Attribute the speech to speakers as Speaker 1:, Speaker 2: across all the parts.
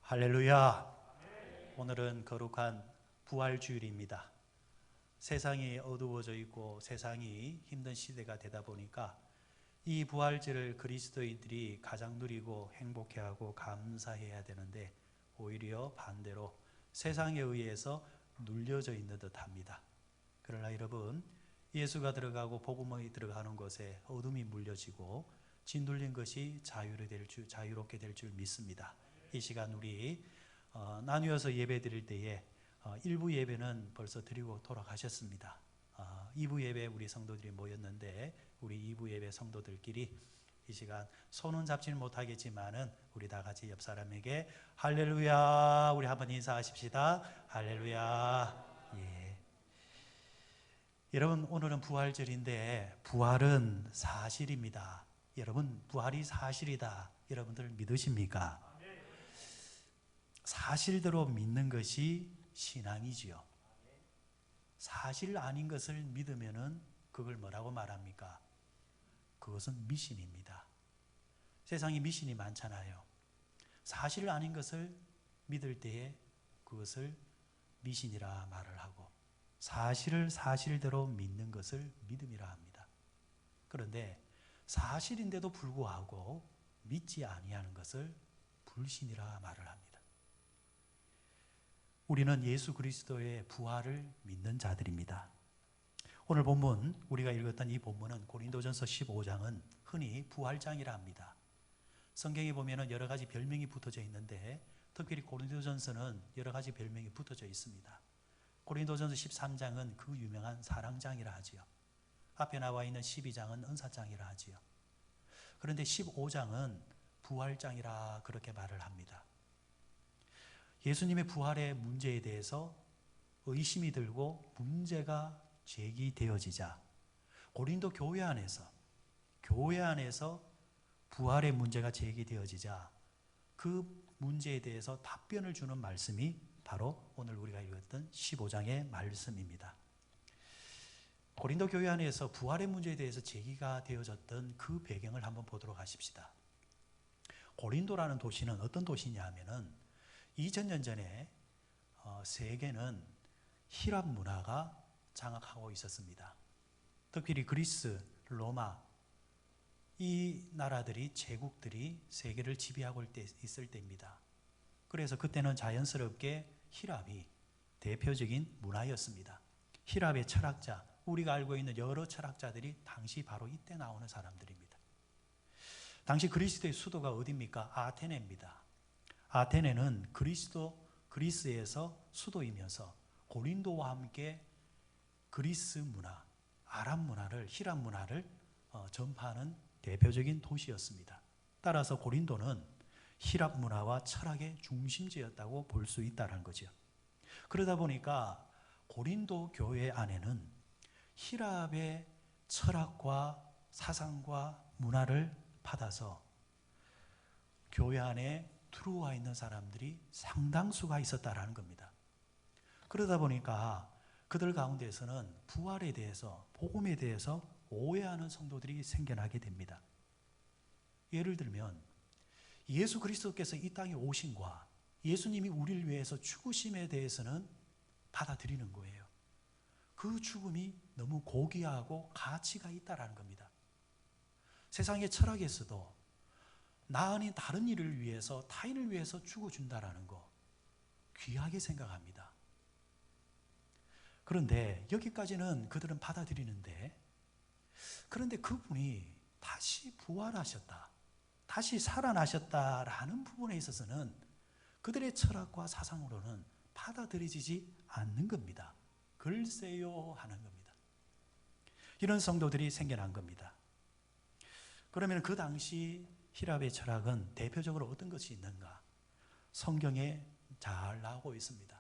Speaker 1: 할렐루야. 오늘은 거룩한 부활주일입니다. 세상이 어두워져 있고 세상이 힘든 시대가 되다 보니까 이 부활절을 그리스도인들이 가장 누리고 행복해하고 감사해야 되는데 오히려 반대로 세상에 의해서 눌려져 있는 듯합니다. 그러나 여러분, 예수가 들어가고 복음이 들어가는 곳에 어둠이 물려지고 짓눌린 것이 자유롭게 될 줄 믿습니다. 이 시간 우리 나누어서 예배 드릴 때에 1부 예배는 벌써 드리고 돌아가셨습니다. 2부 예배 우리 성도들이 모였는데 우리 2부 예배 성도들끼리 이 시간 손은 잡지는 못하겠지만은 우리 다 같이 옆 사람에게 할렐루야 우리 한번 인사하십시다. 할렐루야. 예. 여러분, 오늘은 부활절인데 부활은 사실입니다. 여러분, 부활이 사실이다. 여러분들 믿으십니까? 사실대로 믿는 것이 신앙이지요. 사실 아닌 것을 믿으면은 그걸 뭐라고 말합니까? 그것은 미신입니다. 세상에 미신이 많잖아요. 사실 아닌 것을 믿을 때에 그것을 미신이라 말을 하고 사실을 사실대로 믿는 것을 믿음이라 합니다. 그런데 사실인데도 불구하고 믿지 아니하는 것을 불신이라 말을 합니다. 우리는 예수 그리스도의 부활을 믿는 자들입니다. 오늘 본문, 우리가 읽었던 이 본문은 고린도전서 15장은 흔히 부활장이라 합니다. 성경에 보면 여러 가지 별명이 붙어져 있는데 특별히 고린도전서는 여러 가지 별명이 붙어져 있습니다. 고린도전서 13장은 그 유명한 사랑장이라 하지요. 앞에 나와 있는 12장은 은사장이라 하지요. 그런데 15장은 부활장이라 그렇게 말을 합니다. 예수님의 부활의 문제에 대해서 의심이 들고 문제가 제기되어지자 고린도 교회 안에서 부활의 문제가 제기되어지자 그 문제에 대해서 답변을 주는 말씀이 바로 오늘 우리가 읽었던 15장의 말씀입니다. 고린도 교회 안에서 부활의 문제에 대해서 제기가 되어졌던 그 배경을 한번 보도록 하십시다. 고린도라는 도시는 어떤 도시냐 하면은 2000년 전에 세계는 히랍 문화가 장악하고 있었습니다. 특별히 그리스, 로마 이 나라들이 제국들이 세계를 지배하고 있을 때입니다. 그래서 그때는 자연스럽게 히랍이 대표적인 문화였습니다. 히랍의 철학자, 우리가 알고 있는 여러 철학자들이 당시 바로 이때 나오는 사람들입니다. 당시 그리스도의 수도가 어디입니까? 아테네입니다. 아테네는 그리스에서 수도이면서 고린도와 함께 그리스 문화, 아랍 문화를, 히랍 문화를 전파하는 대표적인 도시였습니다. 따라서 고린도는 히랍 문화와 철학의 중심지였다고 볼 수 있다는 거죠. 그러다 보니까 고린도 교회 안에는 히랍의 철학과 사상과 문화를 받아서 교회 안에 들어와 있는 사람들이 상당수가 있었다라는 겁니다. 그러다 보니까 그들 가운데서는 부활에 대해서, 복음에 대해서 오해하는 성도들이 생겨나게 됩니다. 예를 들면 예수 그리스도께서 이 땅에 오심과 예수님이 우리를 위해서 죽으심에 대해서는 받아들이는 거예요. 그 죽음이 너무 고귀하고 가치가 있다라는 겁니다. 세상의 철학에서도 나 아닌 다른 일을 위해서, 타인을 위해서 죽어준다라는 거 귀하게 생각합니다. 그런데 여기까지는 그들은 받아들이는데, 그런데 그분이 다시 부활하셨다, 다시 살아나셨다라는 부분에 있어서는 그들의 철학과 사상으로는 받아들여지지 않는 겁니다. 글쎄요 하는 겁니다. 이런 성도들이 생겨난 겁니다. 그러면 그 당시 히랍의 철학은 대표적으로 어떤 것이 있는가? 성경에 잘 나오고 있습니다.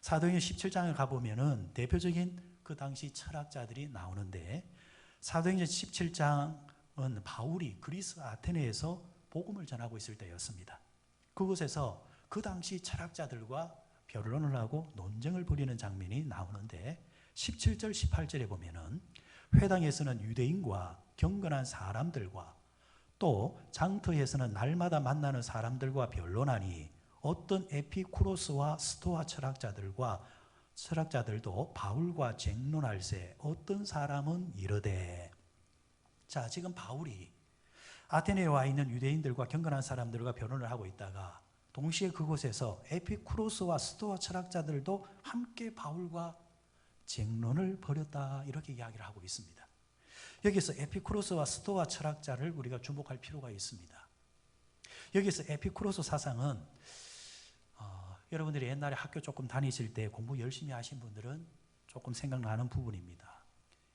Speaker 1: 사도행전 17장에 가보면은 대표적인 그 당시 철학자들이 나오는데, 사도행전 17장은 바울이 그리스 아테네에서 복음을 전하고 있을 때였습니다. 그곳에서 그 당시 철학자들과 변론을 하고 논쟁을 벌이는 장면이 나오는데, 17절 18절에 보면은 회당에서는 유대인과 경건한 사람들과 또 장터에서는 날마다 만나는 사람들과 변론하니 어떤 에피쿠로스와 스토아 철학자들도 바울과 쟁론할세 어떤 사람은 이르되. 자, 지금 바울이 아테네에 와 있는 유대인들과 경건한 사람들과 변론을 하고 있다가 동시에 그곳에서 에피쿠로스와 스토아 철학자들도 함께 바울과 쟁론을 벌였다, 이렇게 이야기를 하고 있습니다. 여기서 에피쿠로스와 스토아 철학자를 우리가 주목할 필요가 있습니다. 여기서 에피쿠로스 사상은 여러분들이 옛날에 학교 조금 다니실 때 공부 열심히 하신 분들은 조금 생각나는 부분입니다.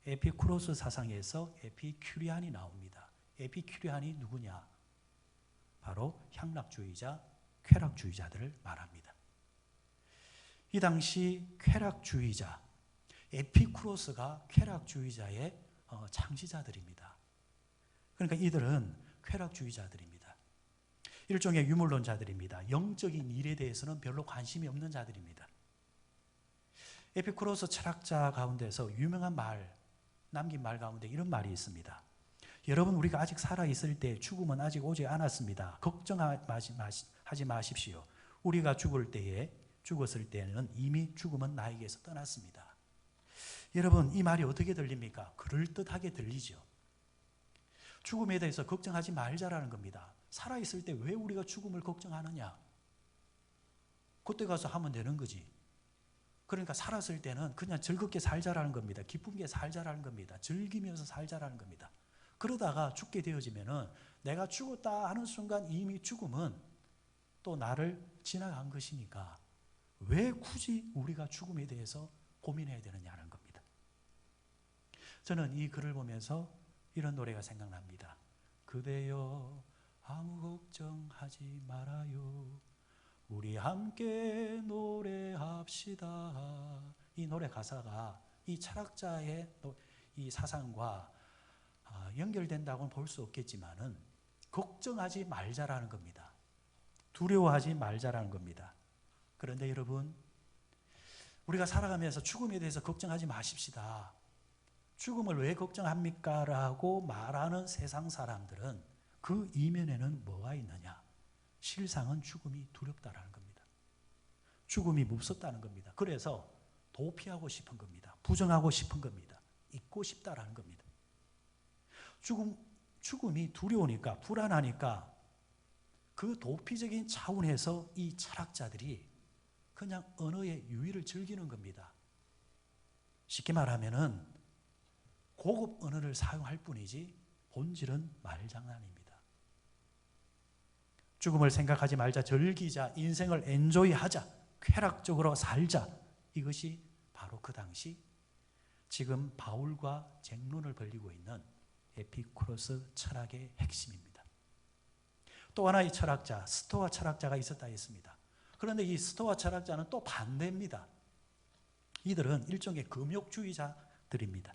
Speaker 1: 에피쿠로스 사상에서 에피큐리안이 나옵니다. 에피큐리안이 누구냐? 바로 향락주의자, 쾌락주의자들을 말합니다. 이 당시 쾌락주의자, 에피쿠로스가 쾌락주의자의 창시자들입니다. 그러니까 이들은 쾌락주의자들입니다. 일종의 유물론자들입니다. 영적인 일에 대해서는 별로 관심이 없는 자들입니다. 에피쿠로스 철학자 가운데서 유명한 말, 남긴 말 가운데 이런 말이 있습니다. 여러분, 우리가 아직 살아있을 때 죽음은 아직 오지 않았습니다. 걱정하지 마십시오. 우리가 죽었을 때는 이미 죽음은 나에게서 떠났습니다. 여러분, 이 말이 어떻게 들립니까? 그럴듯하게 들리죠. 죽음에 대해서 걱정하지 말자라는 겁니다. 살아있을 때 왜 우리가 죽음을 걱정하느냐? 그때 가서 하면 되는 거지. 그러니까 살았을 때는 그냥 즐겁게 살자라는 겁니다. 기쁘게 살자라는 겁니다. 즐기면서 살자라는 겁니다. 그러다가 죽게 되어지면은 내가 죽었다 하는 순간 이미 죽음은 또 나를 지나간 것이니까 왜 굳이 우리가 죽음에 대해서 고민해야 되느냐는 겁니다. 저는 이 글을 보면서 이런 노래가 생각납니다. 그대여 아무 걱정하지 말아요. 우리 함께 노래합시다. 이 노래 가사가 이 철학자의 이 사상과 연결된다고는 볼 수 없겠지만은 걱정하지 말자라는 겁니다. 두려워하지 말자라는 겁니다. 그런데 여러분, 우리가 살아가면서 죽음에 대해서 걱정하지 마십시다. 죽음을 왜 걱정합니까? 라고 말하는 세상 사람들은 그 이면에는 뭐가 있느냐? 실상은 죽음이 두렵다라는 겁니다. 죽음이 무섭다는 겁니다. 그래서 도피하고 싶은 겁니다. 부정하고 싶은 겁니다. 잊고 싶다라는 겁니다. 죽음이 두려우니까, 불안하니까 그 도피적인 차원에서 이 철학자들이 그냥 언어의 유의를 즐기는 겁니다. 쉽게 말하면은 고급 언어를 사용할 뿐이지 본질은 말장난입니다. 죽음을 생각하지 말자, 즐기자, 인생을 엔조이하자, 쾌락적으로 살자. 이것이 바로 그 당시 지금 바울과 쟁론을 벌이고 있는 에피쿠로스 철학의 핵심입니다. 또 하나의 철학자, 스토아 철학자가 있었다 했습니다. 그런데 이 스토아 철학자는 또 반대입니다. 이들은 일종의 금욕주의자들입니다.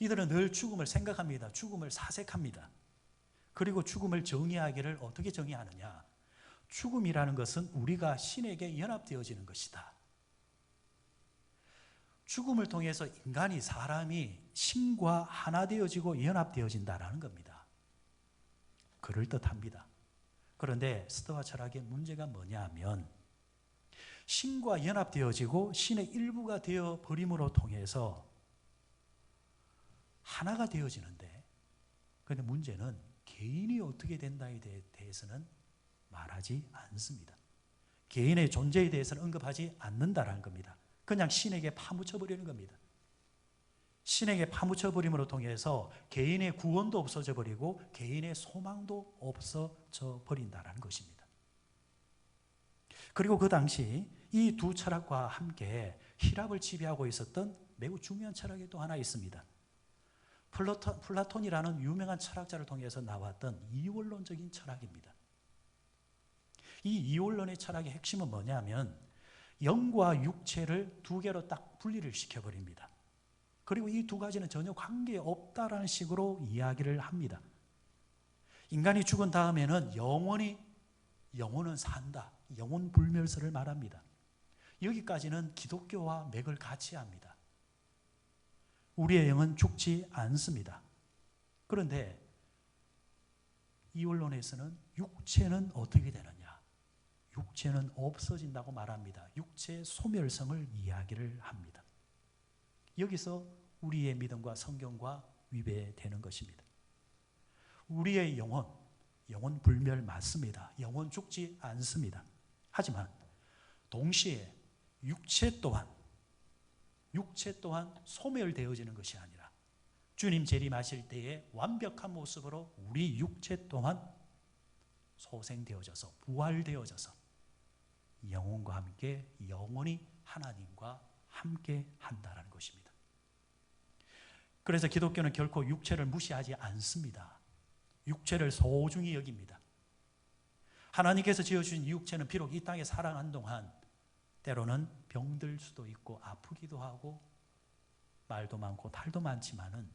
Speaker 1: 이들은 늘 죽음을 생각합니다. 죽음을 사색합니다. 그리고 죽음을 정의하기를 어떻게 정의하느냐? 죽음이라는 것은 우리가 신에게 연합되어지는 것이다. 죽음을 통해서 사람이 신과 하나 되어지고 연합되어진다라는 겁니다. 그럴듯합니다. 그런데 스토아 철학의 문제가 뭐냐면 신과 연합되어지고 신의 일부가 되어버림으로 통해서 하나가 되어지는데, 그런데 문제는 개인이 어떻게 된다에 대해서는 말하지 않습니다. 개인의 존재에 대해서는 언급하지 않는다라는 겁니다. 그냥 신에게 파묻혀버리는 겁니다. 신에게 파묻혀버림으로 통해서 개인의 구원도 없어져 버리고 개인의 소망도 없어져 버린다는 것입니다. 그리고 그 당시 이 두 철학과 함께 힐랍을 지배하고 있었던 매우 중요한 철학이 또 하나 있습니다. 플라톤이라는 유명한 철학자를 통해서 나왔던 이원론적인 철학입니다. 이 이원론의 철학의 핵심은 뭐냐면 영과 육체를 두 개로 딱 분리를 시켜버립니다. 그리고 이 두 가지는 전혀 관계없다라는 식으로 이야기를 합니다. 인간이 죽은 다음에는 영혼은 산다. 영혼 불멸설을 말합니다. 여기까지는 기독교와 맥을 같이 합니다. 우리의 영은 죽지 않습니다. 그런데 이원론에서는 육체는 어떻게 되느냐? 육체는 없어진다고 말합니다. 육체의 소멸성을 이야기를 합니다. 여기서 우리의 믿음과 성경과 위배되는 것입니다. 우리의 영혼 불멸 맞습니다. 영혼 죽지 않습니다. 하지만 동시에 육체 또한 소멸되어지는 것이 아니라 주님 재림하실 때에 완벽한 모습으로 우리 육체 또한 소생되어져서 부활되어져서 영혼과 함께 영원히 하나님과 함께 한다는 것입니다. 그래서 기독교는 결코 육체를 무시하지 않습니다. 육체를 소중히 여깁니다. 하나님께서 지어주신 이 육체는 비록 이 땅에 살아간 동안 때로는 병들 수도 있고 아프기도 하고 말도 많고 탈도 많지만은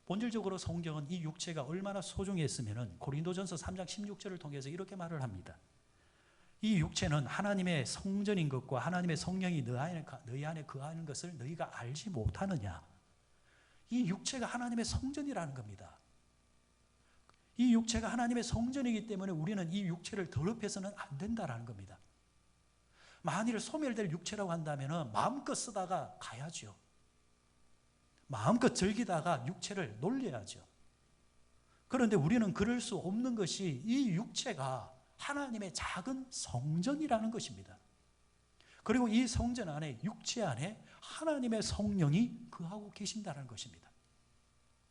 Speaker 1: 본질적으로 성경은 이 육체가 얼마나 소중했으면은 고린도전서 3장 16절을 통해서 이렇게 말을 합니다. 이 육체는 하나님의 성전인 것과 하나님의 성령이 너희 안에 거하는 것을 너희가 알지 못하느냐. 이 육체가 하나님의 성전이라는 겁니다. 이 육체가 하나님의 성전이기 때문에 우리는 이 육체를 더럽혀서는 안 된다라는 겁니다. 만일 소멸될 육체라고 한다면 마음껏 쓰다가 가야죠. 마음껏 즐기다가 육체를 놀려야죠. 그런데 우리는 그럴 수 없는 것이 이 육체가 하나님의 작은 성전이라는 것입니다. 그리고 이 성전 안에, 육체 안에 하나님의 성령이 거하고 계신다는 것입니다.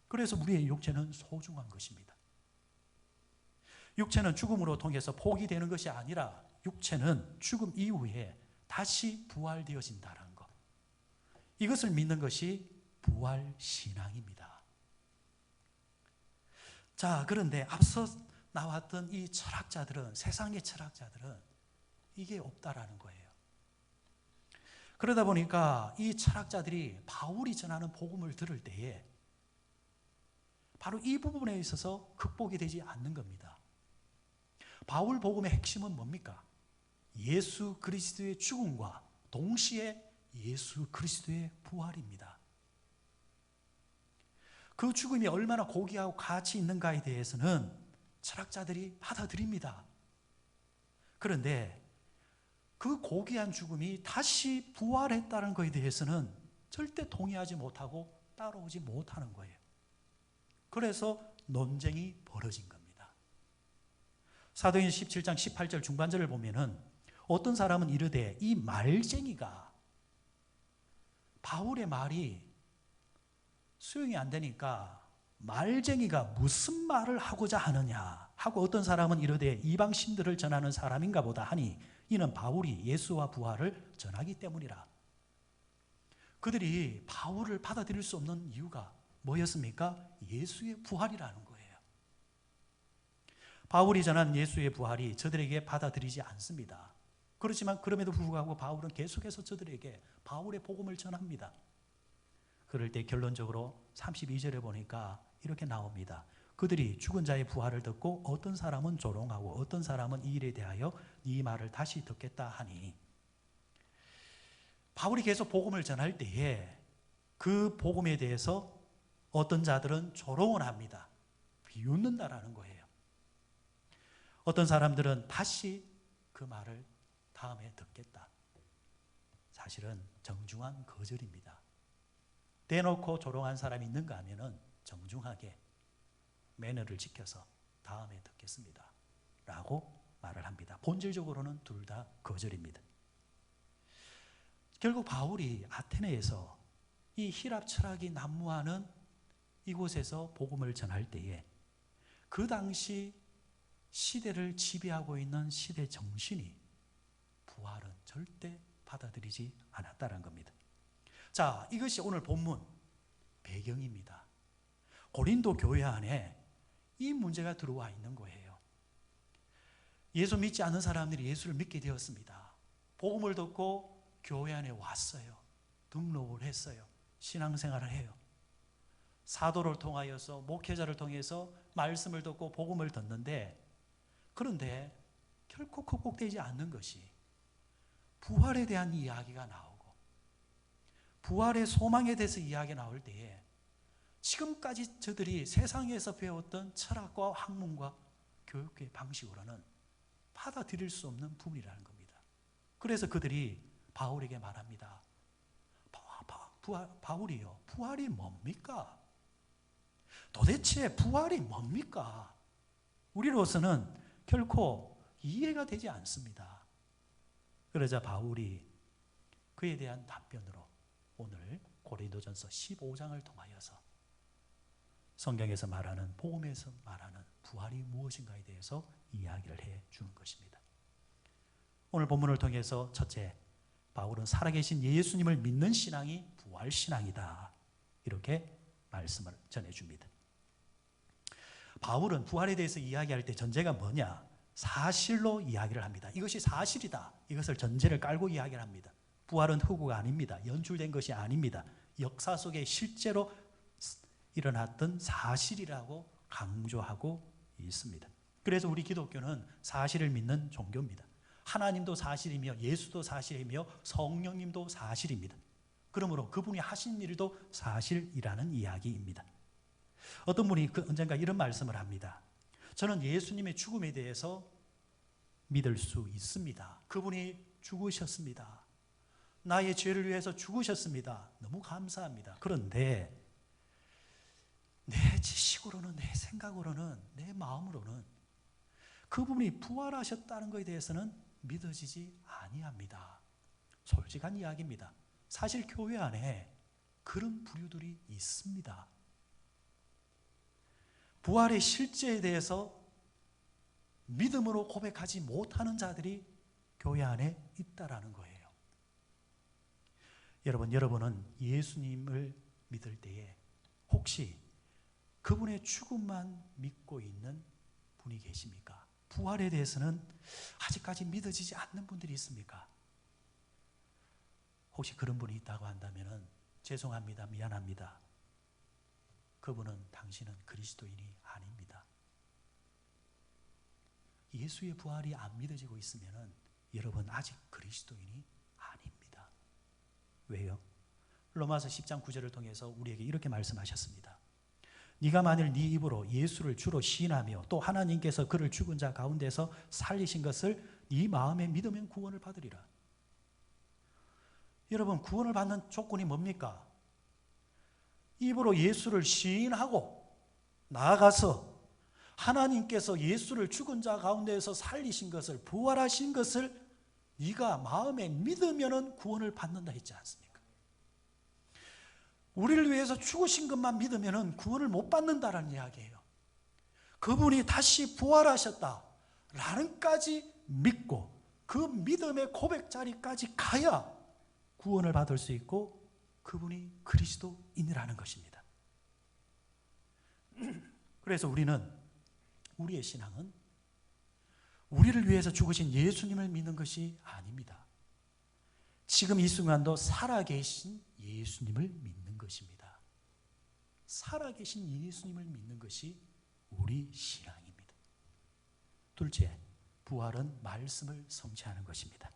Speaker 1: 그래서 우리의 육체는 소중한 것입니다. 육체는 죽음으로 통해서 포기되는 것이 아니라 육체는 죽음 이후에 다시 부활되어진다는 것. 이것을 믿는 것이 부활신앙입니다. 자, 그런데 앞서 나왔던 이 철학자들은, 세상의 철학자들은 이게 없다라는 거예요. 그러다 보니까 이 철학자들이 바울이 전하는 복음을 들을 때에 바로 이 부분에 있어서 극복이 되지 않는 겁니다. 바울 복음의 핵심은 뭡니까? 예수 그리스도의 죽음과 동시에 예수 그리스도의 부활입니다. 그 죽음이 얼마나 고귀하고 가치 있는가에 대해서는 철학자들이 받아들입니다. 그런데 그 고귀한 죽음이 다시 부활했다는 것에 대해서는 절대 동의하지 못하고 따라오지 못하는 거예요. 그래서 논쟁이 벌어진 겁니다. 사도행전 17장 18절 중반절을 보면은 어떤 사람은 이르되 이 말쟁이가 바울의 말이 수용이 안 되니까 말쟁이가 무슨 말을 하고자 하느냐 하고 어떤 사람은 이르되 이방 신들을 전하는 사람인가 보다 하니 이는 바울이 예수와 부활을 전하기 때문이라. 그들이 바울을 받아들일 수 없는 이유가 뭐였습니까? 예수의 부활이라는 거예요. 바울이 전한 예수의 부활이 저들에게 받아들이지 않습니다. 그렇지만 그럼에도 불구하고 바울은 계속해서 저들에게 바울의 복음을 전합니다. 그럴 때 결론적으로 32절에 보니까 이렇게 나옵니다. 그들이 죽은 자의 부활을 듣고 어떤 사람은 조롱하고 어떤 사람은 이 일에 대하여 네 말을 다시 듣겠다 하니, 바울이 계속 복음을 전할 때에 그 복음에 대해서 어떤 자들은 조롱을 합니다. 비웃는다라는 거예요. 어떤 사람들은 다시 그 말을 다음에 듣겠다. 사실은 정중한 거절입니다. 대놓고 조롱한 사람이 있는가 하면은 정중하게 매너를 지켜서 다음에 듣겠습니다 라고 말을 합니다. 본질적으로는 둘 다 거절입니다. 결국 바울이 아테네에서 이 히랍 철학이 난무하는 이곳에서 복음을 전할 때에 그 당시 시대를 지배하고 있는 시대 정신이 부활은 절대 받아들이지 않았다는 겁니다. 자, 이것이 오늘 본문 배경입니다. 고린도 교회 안에 이 문제가 들어와 있는 거예요. 예수 믿지 않는 사람들이 예수를 믿게 되었습니다. 복음을 듣고 교회 안에 왔어요. 등록을 했어요. 신앙생활을 해요. 사도를 통하여서 목회자를 통해서 말씀을 듣고 복음을 듣는데, 그런데 결코 극복되지 않는 것이 부활에 대한 이야기가 나오고 부활의 소망에 대해서 이야기가 나올 때에 지금까지 저들이 세상에서 배웠던 철학과 학문과 교육의 방식으로는 받아들일 수 없는 부분이라는 겁니다. 그래서 그들이 바울에게 말합니다. 바울이요, 부활이 뭡니까? 도대체 부활이 뭡니까? 우리로서는 결코 이해가 되지 않습니다. 그러자 바울이 그에 대한 답변으로 오늘 고린도전서 15장을 통하여서 성경에서 말하는, 복음에서 말하는 부활이 무엇인가에 대해서 이야기를 해 주는 것입니다. 오늘 본문을 통해서 첫째, 바울은 살아계신 예수님을 믿는 신앙이 부활신앙이다, 이렇게 말씀을 전해줍니다. 바울은 부활에 대해서 이야기할 때 전제가 뭐냐? 사실로 이야기를 합니다. 이것이 사실이다, 이것을 전제를 깔고 이야기를 합니다. 부활은 허구가 아닙니다. 연출된 것이 아닙니다. 역사 속에 실제로 일어났던 사실이라고 강조하고 있습니다. 그래서 우리 기독교는 사실을 믿는 종교입니다. 하나님도 사실이며 예수도 사실이며 성령님도 사실입니다. 그러므로 그분이 하신 일도 사실이라는 이야기입니다. 어떤 분이 언젠가 이런 말씀을 합니다. 저는 예수님의 죽음에 대해서 믿을 수 있습니다. 그분이 죽으셨습니다. 나의 죄를 위해서 죽으셨습니다. 너무 감사합니다. 그런데 내 지식으로는, 내 생각으로는, 내 마음으로는 그분이 부활하셨다는 것에 대해서는 믿어지지 아니합니다. 솔직한 이야기입니다. 사실 교회 안에 그런 부류들이 있습니다. 부활의 실제에 대해서 믿음으로 고백하지 못하는 자들이 교회 안에 있다라는 거예요. 여러분은 예수님을 믿을 때에 혹시 그분의 죽음만 믿고 있는 분이 계십니까? 부활에 대해서는 아직까지 믿어지지 않는 분들이 있습니까? 혹시 그런 분이 있다고 한다면 죄송합니다, 미안합니다. 그분은, 당신은 그리스도인이 아닙니다. 예수의 부활이 안 믿어지고 있으면 여러분 아직 그리스도인이 아닙니다. 왜요? 로마서 10장 9절을 통해서 우리에게 이렇게 말씀하셨습니다. 네가 만일 네 입으로 예수를 주로 시인하며 또 하나님께서 그를 죽은 자 가운데서 살리신 것을 네 마음에 믿으면 구원을 받으리라. 여러분, 구원을 받는 조건이 뭡니까? 입으로 예수를 시인하고 나아가서 하나님께서 예수를 죽은 자 가운데에서 살리신 것을, 부활하신 것을 네가 마음에 믿으면 구원을 받는다 했지 않습니까? 우리를 위해서 죽으신 것만 믿으면 구원을 못 받는다라는 이야기예요. 그분이 다시 부활하셨다라는 까지 믿고 그 믿음의 고백 자리까지 가야 구원을 받을 수 있고 그분이 그리스도인이라는 것입니다. 그래서 우리의 신앙은 우리를 위해서 죽으신 예수님을 믿는 것이 아닙니다. 지금 이 순간도 살아계신 예수님을 믿는 것입니다. 살아계신 예수님을 믿는 것이 우리 신앙입니다. 둘째, 부활은 말씀을 성취하는 것입니다.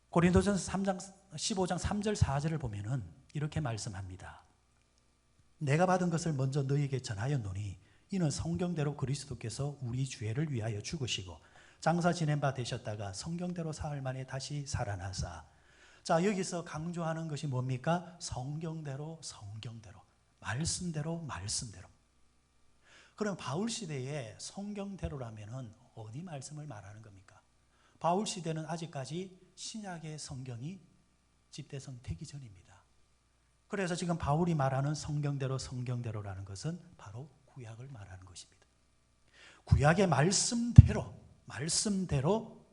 Speaker 1: 고린도전서 15장 3절 4절을 보면은 이렇게 말씀합니다. 내가 받은 것을 먼저 너희에게 전하였노니 이는 성경대로 그리스도께서 우리 죄를 위하여 죽으시고 장사 지낸 바 되셨다가 성경대로 사흘 만에 다시 살아나사. 자, 여기서 강조하는 것이 뭡니까? 성경대로, 말씀대로. 그럼 바울 시대에 성경대로라면은 어디 말씀을 말하는 겁니까? 바울 시대는 아직까지 신약의 성경이 집대성되기 전입니다. 그래서 지금 바울이 말하는 성경대로라는 것은 바로 구약을 말하는 것입니다. 구약의 말씀대로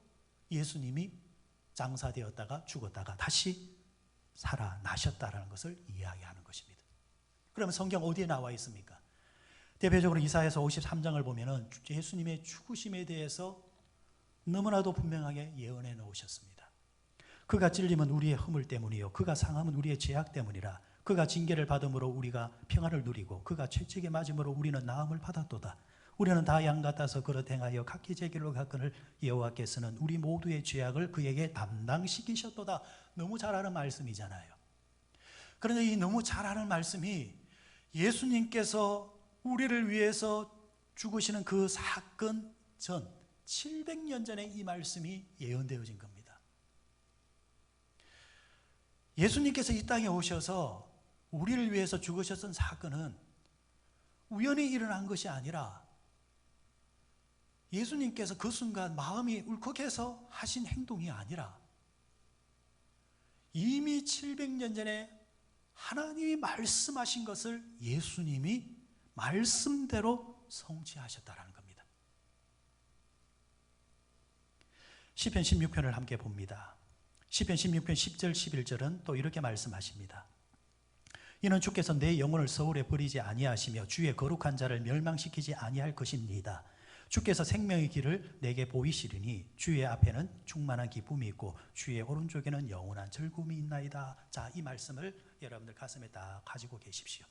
Speaker 1: 예수님이 장사되었다가 죽었다가 다시 살아나셨다는 것을 이야기하는 것입니다. 그러면 성경 어디에 나와 있습니까? 대표적으로 이사야서 53장을 보면은 예수님의 죽으심에 대해서 너무나도 분명하게 예언해 놓으셨습니다. 그가 찔림은 우리의 허물 때문이요 그가 상함은 우리의 죄악 때문이라. 그가 징계를 받음으로 우리가 평안을 누리고 그가 채찍에 맞음으로 우리는 나음을 받았도다. 우리는 다 양 같아서 그릇 행하여 각기 제 길로 갔거늘 여호와께서는 우리 모두의 죄악을 그에게 담당시키셨도다. 너무 잘 아는 말씀이잖아요. 그런데 이 너무 잘 아는 말씀이 예수님께서 우리를 위해서 죽으시는 그 사건 전, 700년 전에 이 말씀이 예언되어진 겁니다. 예수님께서 이 땅에 오셔서 우리를 위해서 죽으셨던 사건은 우연히 일어난 것이 아니라 예수님께서 그 순간 마음이 울컥해서 하신 행동이 아니라 이미 700년 전에 하나님이 말씀하신 것을 예수님이 말씀대로 성취하셨다는 겁니다. 시편 16편을 함께 봅니다. 시편 16편 10절 11절은 또 이렇게 말씀하십니다. 이는 주께서 내 영혼을 서울에 버리지 아니하시며 주의 거룩한 자를 멸망시키지 아니할 것입니다. 주께서 생명의 길을 내게 보이시리니 주의 앞에는 충만한 기쁨이 있고 주의 오른쪽에는 영원한 즐거움이 있나이다. 자, 이 말씀을 여러분들 가슴에 딱 가지고 계십시오.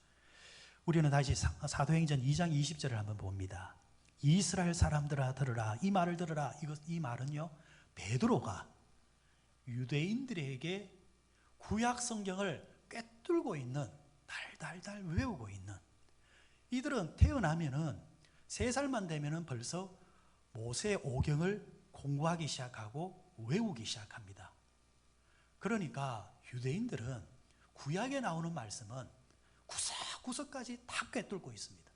Speaker 1: 우리는 다시 사도행전 2장 20절을 한번 봅니다. 이스라엘 사람들아 들으라. 이 말을 들으라. 이 말은요, 베드로가 유대인들에게 구약 성경을 꿰뚫고 있는, 달달달 외우고 있는, 이들은 태어나면은 3살만 되면은 벌써 모세 오경을 공부하기 시작하고 외우기 시작합니다. 그러니까 유대인들은 구약에 나오는 말씀은 구석구석까지 다 꿰뚫고 있습니다.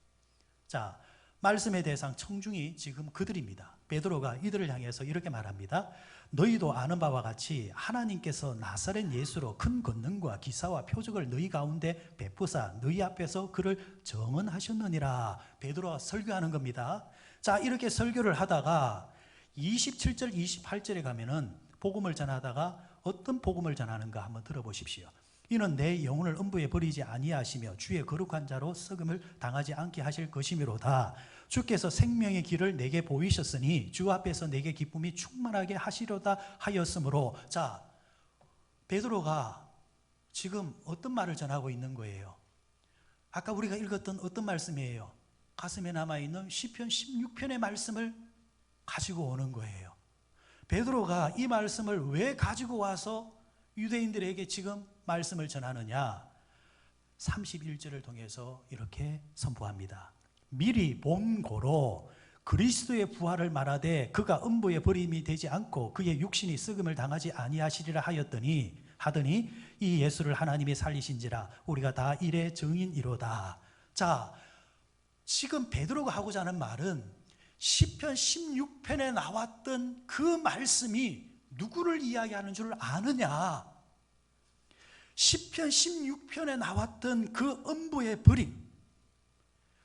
Speaker 1: 자, 말씀의 대상 청중이 지금 그들입니다. 베드로가 이들을 향해서 이렇게 말합니다. 너희도 아는 바와 같이 하나님께서 나사렛 예수로 큰 권능과 기사와 표적을 너희 가운데 베푸사 너희 앞에서 그를 정언하셨느니라. 베드로가 설교하는 겁니다. 자, 이렇게 설교를 하다가 27절 28절에 가면은 복음을 전하다가 어떤 복음을 전하는가 한번 들어보십시오. 이는 내 영혼을 음부에 버리지 아니하시며 주의 거룩한 자로 썩음을 당하지 않게 하실 것이미로다. 주께서 생명의 길을 내게 보이셨으니 주 앞에서 내게 기쁨이 충만하게 하시려다 하였으므로. 자, 베드로가 지금 어떤 말을 전하고 있는 거예요? 아까 우리가 읽었던 어떤 말씀이에요? 가슴에 남아있는 시편 16편의 말씀을 가지고 오는 거예요. 베드로가 이 말씀을 왜 가지고 와서 유대인들에게 지금 말씀을 전하느냐? 31절을 통해서 이렇게 선포합니다. 미리 본 고로 그리스도의 부활을 말하되 그가 음부에 버림이 되지 않고 그의 육신이 썩음을 당하지 아니하시리라 하더니 이 예수를 하나님이 살리신지라 우리가 다 이래 증인이로다. 자, 지금 베드로가 하고자 하는 말은 시편 16편에 나왔던 그 말씀이 누구를 이야기하는 줄 아느냐? 시편 16편에 나왔던 그 음부의 버림,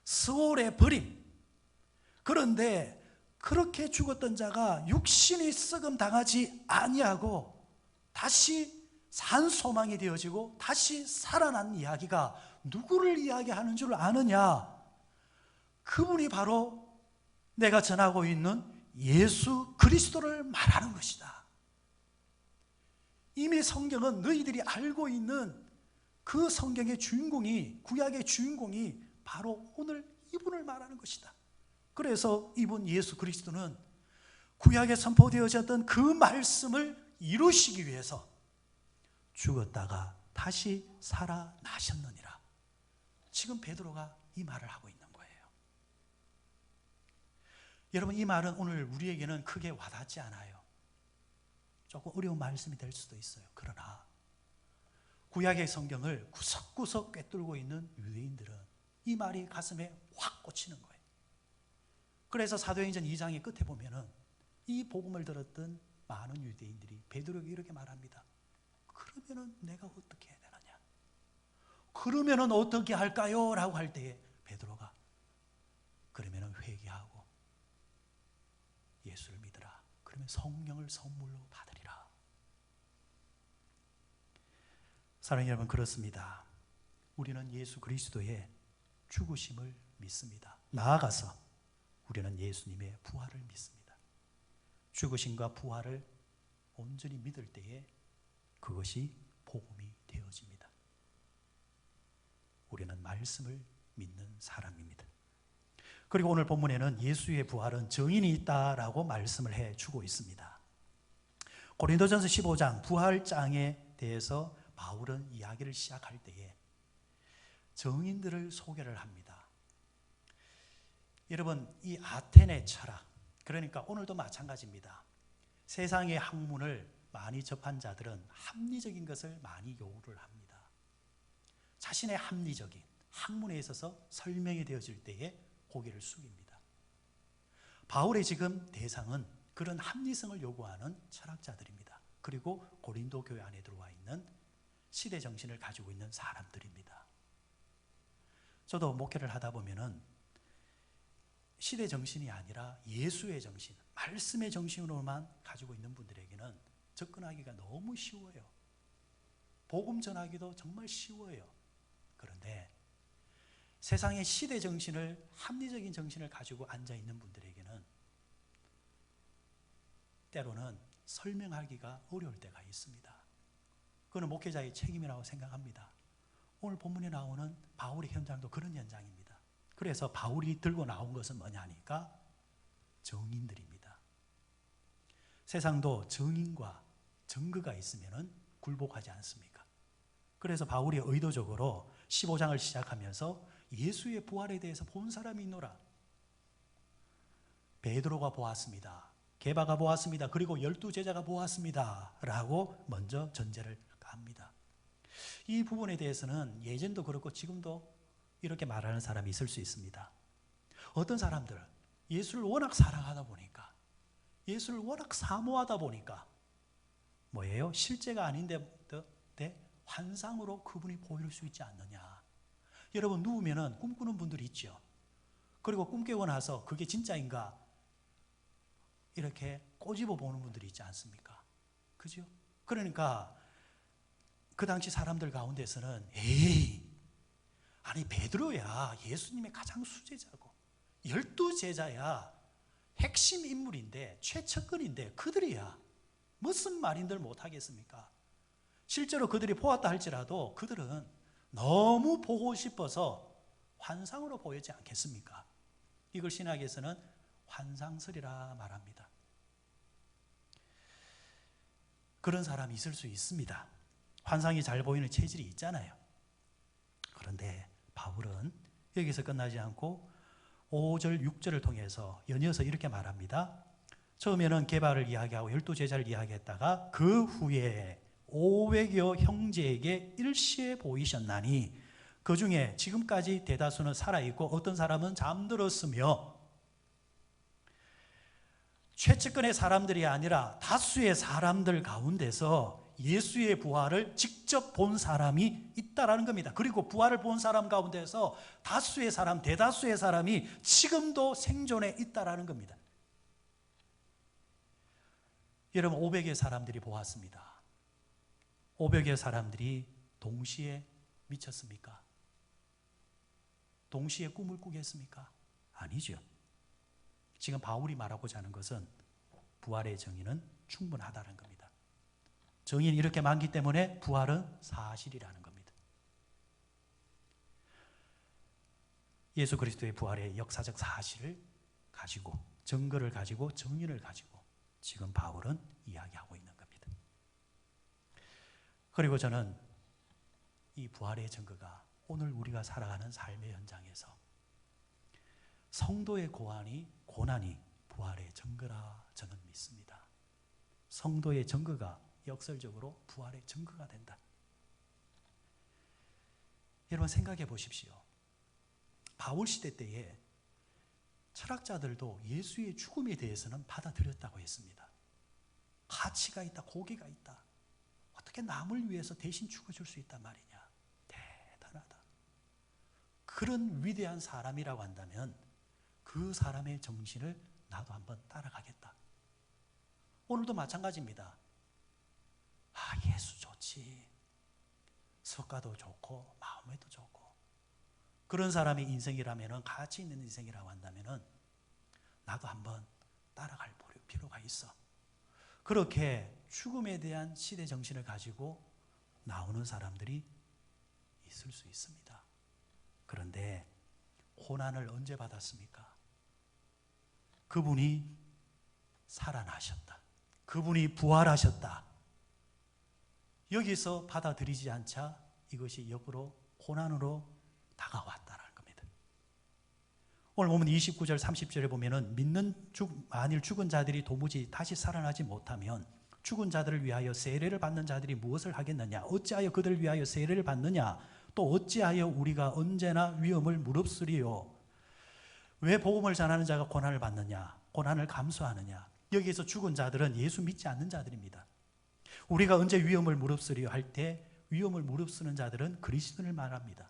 Speaker 1: 스올의 버림. 그런데 그렇게 죽었던 자가 육신이 썩음 당하지 아니하고 다시 산 소망이 되어지고 다시 살아난 이야기가 누구를 이야기하는 줄 아느냐? 그분이 바로 내가 전하고 있는 예수 그리스도를 말하는 것이다. 이미 성경은 너희들이 알고 있는 그 성경의 주인공이, 구약의 주인공이 바로 오늘 이분을 말하는 것이다. 그래서 이분 예수 그리스도는 구약에 선포되어졌던 그 말씀을 이루시기 위해서 죽었다가 다시 살아나셨느니라. 지금 베드로가 이 말을 하고 있는 거예요. 여러분, 이 말은 오늘 우리에게는 크게 와닿지 않아요. 조금 어려운 말씀이 될 수도 있어요. 그러나 구약의 성경을 구석구석 꿰뚫고 있는 유대인들은 이 말이 가슴에 확 꽂히는 거예요. 그래서 사도행전 2장의 끝에 보면은 이 복음을 들었던 많은 유대인들이 베드로에게 이렇게 말합니다. 그러면은 내가 어떻게 해야 되느냐? 그러면은 어떻게 할까요? 라고 할 때에 베드로가 그러면은 회개하고 예수를 믿으라. 그러면 성령을 선물로 받으리라. 사랑하는 여러분, 그렇습니다. 우리는 예수 그리스도의 죽으심을 믿습니다. 나아가서 우리는 예수님의 부활을 믿습니다. 죽으심과 부활을 온전히 믿을 때에 그것이 복음이 되어집니다. 우리는 말씀을 믿는 사람입니다. 그리고 오늘 본문에는 예수의 부활은 증인이 있다라고 말씀을 해주고 있습니다. 고린도전서 15장 부활장에 대해서 바울은 이야기를 시작할 때에 증인들을 소개를 합니다. 여러분, 이 아테네 철학, 그러니까 오늘도 마찬가지입니다. 세상의 학문을 많이 접한 자들은 합리적인 것을 많이 요구를 합니다. 자신의 합리적인 학문에 있어서 설명이 되어질 때에 고개를 숙입니다. 바울의 지금 대상은 그런 합리성을 요구하는 철학자들입니다. 그리고 고린도 교회 안에 들어와 있는 시대 정신을 가지고 있는 사람들입니다. 저도 목회를 하다 보면은 시대 정신이 아니라 예수의 정신, 말씀의 정신으로만 가지고 있는 분들에게는 접근하기가 너무 쉬워요. 복음 전하기도 정말 쉬워요. 그런데 세상의 시대 정신을, 합리적인 정신을 가지고 앉아 있는 분들에게는 때로는 설명하기가 어려울 때가 있습니다. 그건 목회자의 책임이라고 생각합니다. 오늘 본문에 나오는 바울의 현장도 그런 현장입니다. 그래서 바울이 들고 나온 것은 뭐냐니까 정인들입니다. 세상도 정인과 정거가 있으면 굴복하지 않습니까? 그래서 바울이 의도적으로 15장을 시작하면서 예수의 부활에 대해서 본 사람이 있노라. 베드로가 보았습니다. 게바가 보았습니다. 그리고 12제자가 보았습니다. 라고 먼저 전제를 합니다. 이 부분에 대해서는 예전도 그렇고 지금도 이렇게 말하는 사람이 있을 수 있습니다. 어떤 사람들 예수를 워낙 사랑하다 보니까, 예수를 워낙 사모하다 보니까 뭐예요? 실제가 아닌데 환상으로 그분이 보일 수 있지 않느냐. 여러분, 누우면은 꿈꾸는 분들이 있죠. 그리고 꿈 깨고 나서 그게 진짜인가 이렇게 꼬집어 보는 분들이 있지 않습니까? 그죠? 그러니까 그 당시 사람들 가운데서는 아니 베드로야 예수님의 가장 수제자고 12제자야 핵심 인물인데 최측근인데 그들이야 무슨 말인들 못하겠습니까? 실제로 그들이 보았다 할지라도 그들은 너무 보고 싶어서 환상으로 보이지 않겠습니까? 이걸 신학에서는 환상설이라 말합니다. 그런 사람이 있을 수 있습니다. 환상이 잘 보이는 체질이 있잖아요. 그런데 바울은 여기서 끝나지 않고 5절, 6절을 통해서 연이어서 이렇게 말합니다. 처음에는 게바를 이야기하고 12제자를 이야기했다가 그 후에 500여 형제에게 일시에 보이셨나니 그 중에 지금까지 대다수는 살아있고 어떤 사람은 잠들었으며, 최측근의 사람들이 아니라 다수의 사람들 가운데서 예수의 부활을 직접 본 사람이 있다라는 겁니다. 그리고 부활을 본 사람 가운데서 다수의 사람, 대다수의 사람이 지금도 생존해 있다라는 겁니다. 여러분, 500의 사람들이 보았습니다. 500의 사람들이 동시에 미쳤습니까? 동시에 꿈을 꾸겠습니까? 아니죠. 지금 바울이 말하고자 하는 것은 부활의 정의는 충분하다는 겁니다. 정의는 이렇게 많기 때문에 부활은 사실이라는 겁니다. 예수 그리스도의 부활의 역사적 사실을 가지고, 증거를 가지고, 정의를 가지고 지금 바울은 이야기하고 있는 겁니다. 그리고 저는 이 부활의 증거가 오늘 우리가 살아가는 삶의 현장에서 성도의 고난이 부활의 증거라 저는 믿습니다. 성도의 증거가 역설적으로 부활의 증거가 된다. 여러분 생각해 보십시오. 바울 시대 때에 철학자들도 예수의 죽음에 대해서는 받아들였다고 했습니다. 가치가 있다, 고기가 있다. 어떻게 남을 위해서 대신 죽어줄 수 있단 말이냐. 대단하다. 그런 위대한 사람이라고 한다면 그 사람의 정신을 나도 한번 따라가겠다. 오늘도 마찬가지입니다. 예수 좋지. 석가도 좋고 마음에도 좋고 그런 사람의 인생이라면, 가치 있는 인생이라고 한다면 나도 한번 따라갈 필요가 있어. 그렇게 죽음에 대한 시대 정신을 가지고 나오는 사람들이 있을 수 있습니다. 그런데 고난을 언제 받았습니까? 그분이 살아나셨다. 그분이 부활하셨다. 여기서 받아들이지 않자 이것이 역으로 고난으로 다가왔다는 겁니다. 오늘 보면 29절 30절에 보면은 만일 죽은 자들이 도무지 다시 살아나지 못하면 죽은 자들을 위하여 세례를 받는 자들이 무엇을 하겠느냐? 어찌하여 그들을 위하여 세례를 받느냐? 또 어찌하여 우리가 언제나 위험을 무릅쓰리요? 왜 복음을 전하는 자가 고난을 받느냐? 고난을 감수하느냐? 여기에서 죽은 자들은 예수 믿지 않는 자들입니다. 우리가 언제 위험을 무릅쓰리요 할 때 위험을 무릅쓰는 자들은 그리스도인을 말합니다.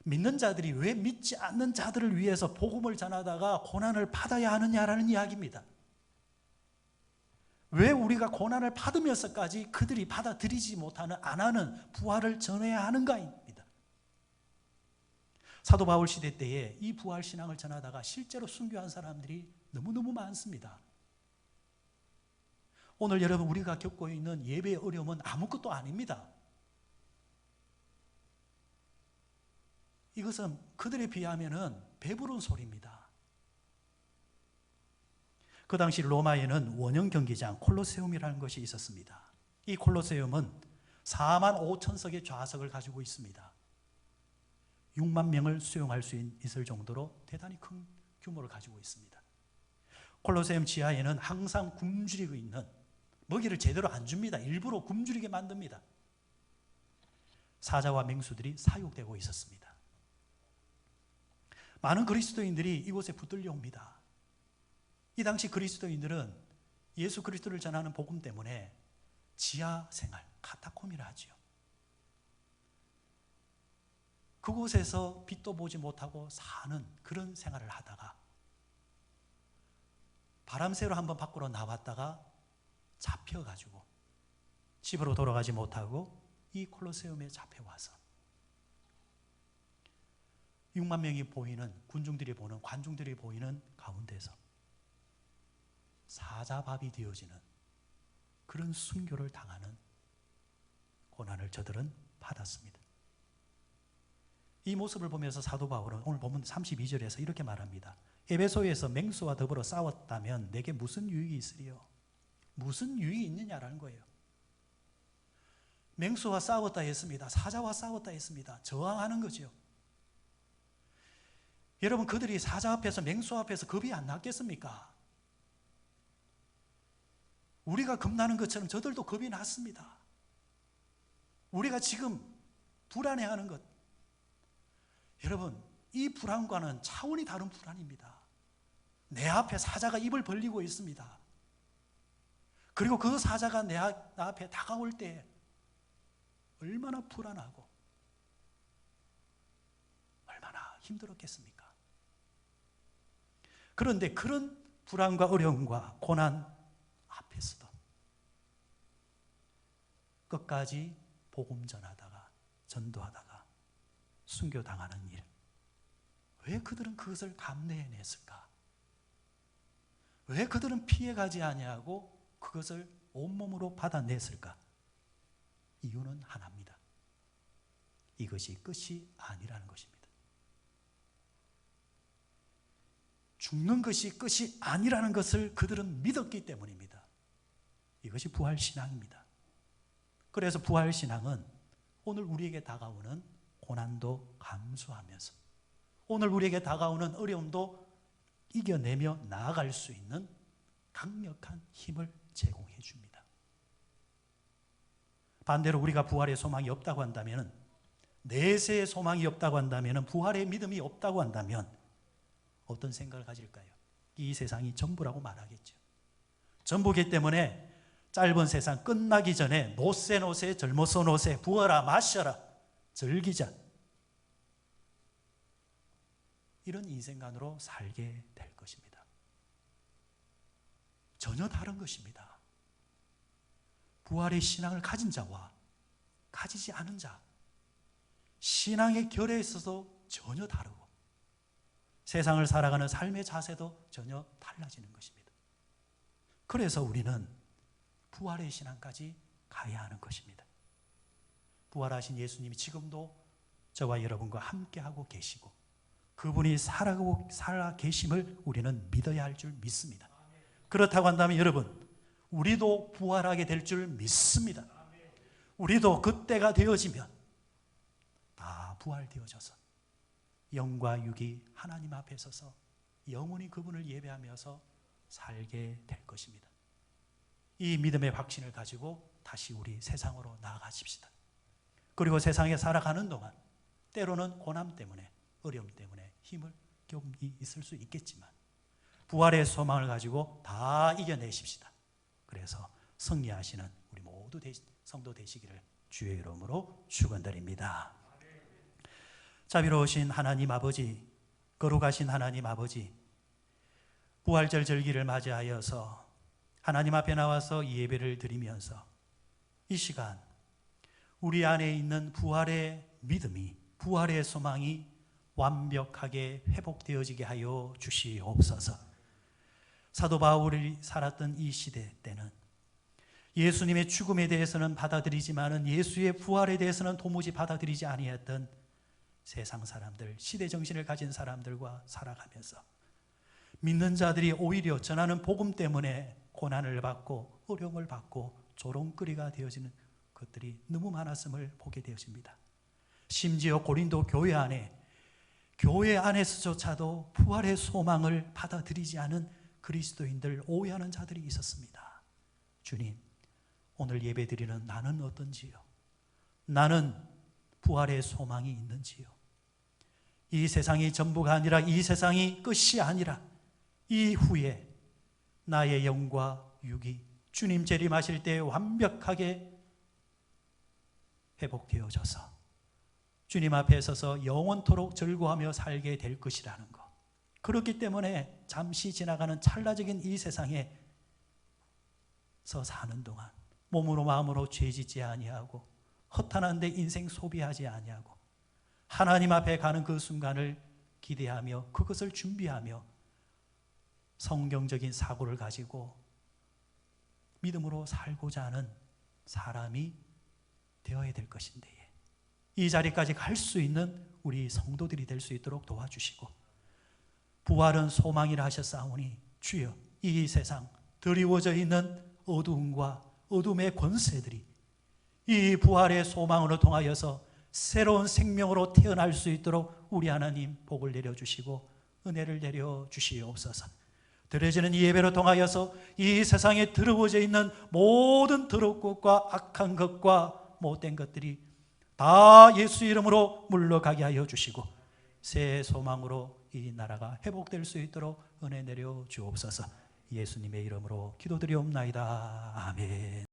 Speaker 1: 믿는 자들이 왜 믿지 않는 자들을 위해서 복음을 전하다가 고난을 받아야 하느냐라는 이야기입니다. 왜 우리가 고난을 받으면서까지 그들이 받아들이지 못하는, 안 하는 부활을 전해야 하는가입니다. 사도 바울 시대 때에 이 부활 신앙을 전하다가 실제로 순교한 사람들이 너무너무 많습니다. 오늘 여러분 우리가 겪고 있는 예배의 어려움은 아무것도 아닙니다. 이것은 그들에 비하면 배부른 소리입니다. 그 당시 로마에는 원형 경기장 콜로세움이라는 것이 있었습니다. 이 콜로세움은 4만 5천석의 좌석을 가지고 있습니다. 6만 명을 수용할 수 있을 정도로 대단히 큰 규모를 가지고 있습니다. 콜로세움 지하에는 항상 굶주리고 있는, 먹이를 제대로 안 줍니다. 일부러 굶주리게 만듭니다. 사자와 맹수들이 사육되고 있었습니다. 많은 그리스도인들이 이곳에 붙들려 옵니다. 이 당시 그리스도인들은 예수 그리스도를 전하는 복음 때문에 지하 생활, 카타콤이라 하지요. 그곳에서 빛도 보지 못하고 사는 그런 생활을 하다가 바람 쐬러 한번 밖으로 나왔다가 잡혀가지고 집으로 돌아가지 못하고 이 콜로세움에 잡혀와서 6만 명이 보이는, 군중들이 보는, 관중들이 보이는 가운데서 사자밥이 되어지는 그런 순교를 당하는 고난을 저들은 받았습니다. 이 모습을 보면서 사도 바울은 오늘 보면 32절에서 이렇게 말합니다. 에베소에서 맹수와 더불어 싸웠다면 내게 무슨 유익이 있으리요? 무슨 유익이 있느냐라는 거예요. 맹수와 싸웠다 했습니다. 사자와 싸웠다 했습니다. 저항하는 거죠. 여러분, 그들이 사자 앞에서, 맹수 앞에서 겁이 안 났겠습니까? 우리가 겁나는 것처럼 저들도 겁이 났습니다. 우리가 지금 불안해하는 것, 여러분, 이 불안과는 차원이 다른 불안입니다. 내 앞에 사자가 입을 벌리고 있습니다. 그리고 그 사자가 내 앞에 다가올 때 얼마나 불안하고 얼마나 힘들었겠습니까? 그런데 그런 불안과 어려움과 고난 앞에서도 끝까지 복음 전하다가, 전도하다가 순교당하는 일, 왜 그들은 그것을 감내해냈을까? 왜 그들은 피해가지 아니하고 그것을 온몸으로 받아냈을까? 이유는 하나입니다. 이것이 끝이 아니라는 것입니다. 죽는 것이 끝이 아니라는 것을 그들은 믿었기 때문입니다. 이것이 부활신앙입니다. 그래서 부활신앙은 오늘 우리에게 다가오는 고난도 감수하면서, 오늘 우리에게 다가오는 어려움도 이겨내며 나아갈 수 있는 강력한 힘을 제공해 줍니다. 반대로 우리가 부활의 소망이 없다고 한다면, 내세의 소망이 없다고 한다면, 부활의 믿음이 없다고 한다면 어떤 생각을 가질까요? 이 세상이 전부라고 말하겠죠. 전부기 때문에 짧은 세상 끝나기 전에 노세 노세 젊어서 노세, 부어라 마셔라 즐기자, 이런 인생관으로 살게 될 것입니다. 전혀 다른 것입니다. 부활의 신앙을 가진 자와 가지지 않은 자, 신앙의 결에 있어서 전혀 다르고 세상을 살아가는 삶의 자세도 전혀 달라지는 것입니다. 그래서 우리는 부활의 신앙까지 가야 하는 것입니다. 부활하신 예수님이 지금도 저와 여러분과 함께하고 계시고 그분이 살아 계심을 우리는 믿어야 할 줄 믿습니다. 그렇다고 한다면 여러분, 우리도 부활하게 될 줄 믿습니다. 우리도 그때가 되어지면 다 부활되어져서 영과 육이 하나님 앞에 서서 영원히 그분을 예배하면서 살게 될 것입니다. 이 믿음의 확신을 가지고 다시 우리 세상으로 나아가십시다. 그리고 세상에 살아가는 동안 때로는 고난 때문에, 어려움 때문에 힘을 좀 있을 수 있겠지만 부활의 소망을 가지고 다 이겨내십시다. 그래서 승리하시는 우리 모두 성도 되시기를 주의 이름으로 축원드립니다. 자비로우신 하나님 아버지, 거룩하신 하나님 아버지, 부활절 절기를 맞이하여서 하나님 앞에 나와서 예배를 드리면서 이 시간 우리 안에 있는 부활의 믿음이, 부활의 소망이 완벽하게 회복되어지게 하여 주시옵소서. 사도 바울이 살았던 이 시대 때는 예수님의 죽음에 대해서는 받아들이지만은 예수의 부활에 대해서는 도무지 받아들이지 아니했던 세상 사람들, 시대 정신을 가진 사람들과 살아가면서 믿는 자들이 오히려 전하는 복음 때문에 고난을 받고 어려움을 받고 조롱거리가 되어지는 것들이 너무 많았음을 보게 되어집니다. 심지어 고린도 교회 안에서조차도 부활의 소망을 받아들이지 않은 그리스도인들, 오해하는 자들이 있었습니다. 주님, 오늘 예배드리는 나는 어떤지요? 나는 부활의 소망이 있는지요? 이 세상이 전부가 아니라, 이 세상이 끝이 아니라 이후에 나의 영과 육이 주님 재림하실 때 완벽하게 회복되어져서 주님 앞에 서서 영원토록 즐거워하며 살게 될 것이라는 것. 그렇기 때문에 잠시 지나가는 찰나적인 이 세상에서 사는 동안 몸으로 마음으로 죄짓지 아니하고 허탄한 데 인생 소비하지 아니하고 하나님 앞에 가는 그 순간을 기대하며 그것을 준비하며 성경적인 사고를 가지고 믿음으로 살고자 하는 사람이 되어야 될 것인데, 이 자리까지 갈 수 있는 우리 성도들이 될 수 있도록 도와주시고, 부활은 소망이라 하셨사오니 주여, 이 세상 드리워져 있는 어두움과 어둠의 권세들이 이 부활의 소망으로 통하여서 새로운 생명으로 태어날 수 있도록 우리 하나님 복을 내려주시고 은혜를 내려주시옵소서. 드려지는 이 예배로 통하여서 이 세상에 드러워져 있는 모든 더러운 것과 악한 것과 못된 것들이 다 예수 이름으로 물러가게 하여 주시고 새 소망으로 이 나라가 회복될 수 있도록 은혜 내려 주옵소서. 예수님의 이름으로 기도드리옵나이다. 아멘.